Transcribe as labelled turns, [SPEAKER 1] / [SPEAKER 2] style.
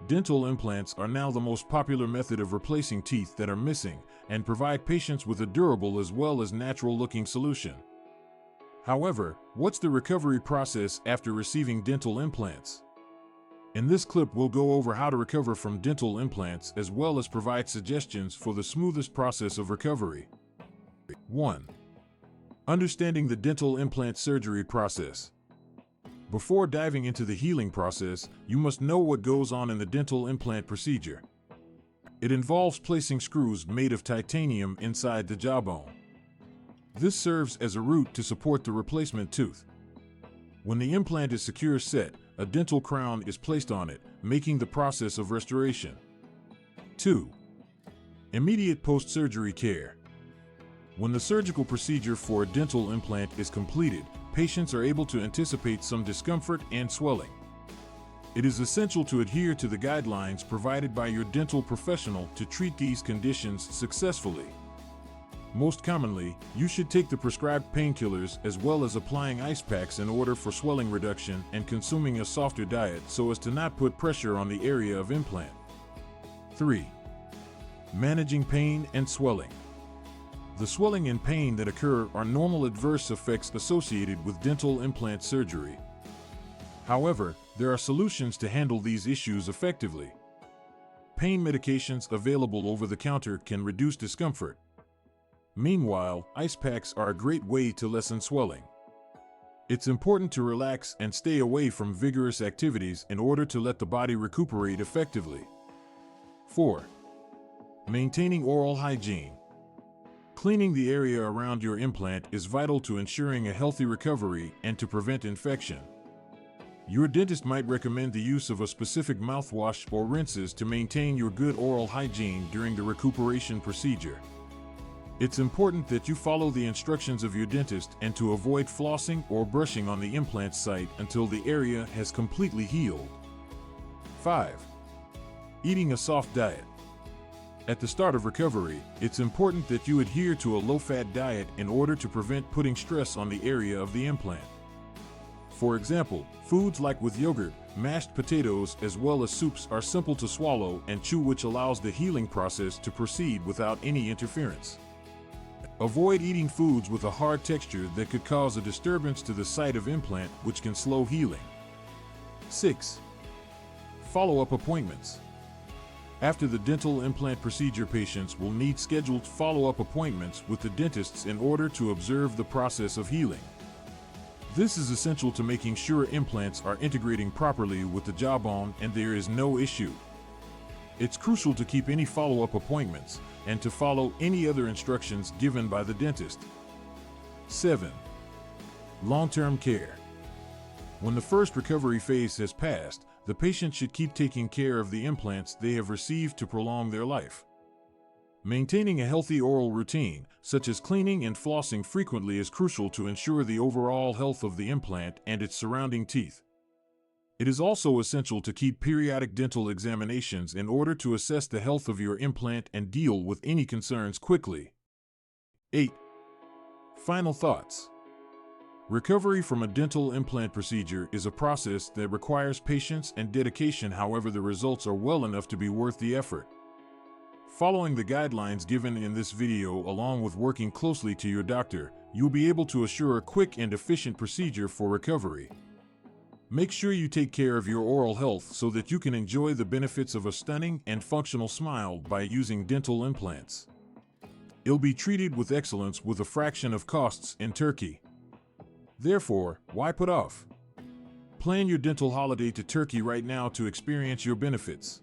[SPEAKER 1] Dental implants are now the most popular method of replacing teeth that are missing and provide patients with a durable as well as natural-looking solution. However, what's the recovery process after receiving dental implants? In this clip, we'll go over how to recover from dental implants as well as provide suggestions for the smoothest process of recovery. 1. Understanding the dental implant surgery process. Before diving into the healing process, you must know what goes on in the dental implant procedure. It involves placing screws made of titanium inside the jawbone. This serves as a root to support the replacement tooth. When the implant is secure set, a dental crown is placed on it, making the process of restoration. 2. Immediate post-surgery care. When the surgical procedure for a dental implant is completed, patients are able to anticipate some discomfort and swelling. It is essential to adhere to the guidelines provided by your dental professional to treat these conditions successfully. Most commonly, you should take the prescribed painkillers as well as applying ice packs in order for swelling reduction and consuming a softer diet so as to not put pressure on the area of implant. 3. Managing pain and swelling. The swelling and pain that occur are normal adverse effects associated with dental implant surgery. However, there are solutions to handle these issues effectively. Pain medications available over the counter can reduce discomfort. Meanwhile, ice packs are a great way to lessen swelling. It's important to relax and stay away from vigorous activities in order to let the body recuperate effectively. 4. Maintaining oral hygiene. Cleaning the area around your implant is vital to ensuring a healthy recovery and to prevent infection. Your dentist might recommend the use of a specific mouthwash or rinses to maintain your good oral hygiene during the recuperation procedure. It's important that you follow the instructions of your dentist and to avoid flossing or brushing on the implant site until the area has completely healed. 5. Eating a soft diet. At the start of recovery, it's important that you adhere to a low-fat diet in order to prevent putting stress on the area of the implant. For example, foods like with yogurt, mashed potatoes, as well as soups are simple to swallow and chew, which allows the healing process to proceed without any interference. Avoid eating foods with a hard texture that could cause a disturbance to the site of implant, which can slow healing. 6. Follow-up appointments. After the dental implant procedure, patients will need scheduled follow-up appointments with the dentists in order to observe the process of healing. This is essential to making sure implants are integrating properly with the jawbone and there is no issue. It's crucial to keep any follow-up appointments and to follow any other instructions given by the dentist. 7. Long-term care. When the first recovery phase has passed, the patient should keep taking care of the implants they have received to prolong their life. Maintaining a healthy oral routine, such as cleaning and flossing frequently, is crucial to ensure the overall health of the implant and its surrounding teeth. It is also essential to keep periodic dental examinations in order to assess the health of your implant and deal with any concerns quickly. 8. Final thoughts. Recovery from a dental implant procedure is a process that requires patience and dedication. However, the results are well enough to be worth the effort. Following the guidelines given in this video, along with working closely to your doctor, you'll be able to assure a quick and efficient procedure for recovery. Make sure you take care of your oral health so that you can enjoy the benefits of a stunning and functional smile by using dental implants. It'll be treated with excellence with a fraction of costs in Turkey. Therefore, why put off? Plan your dental holiday to Turkey right now to experience your benefits.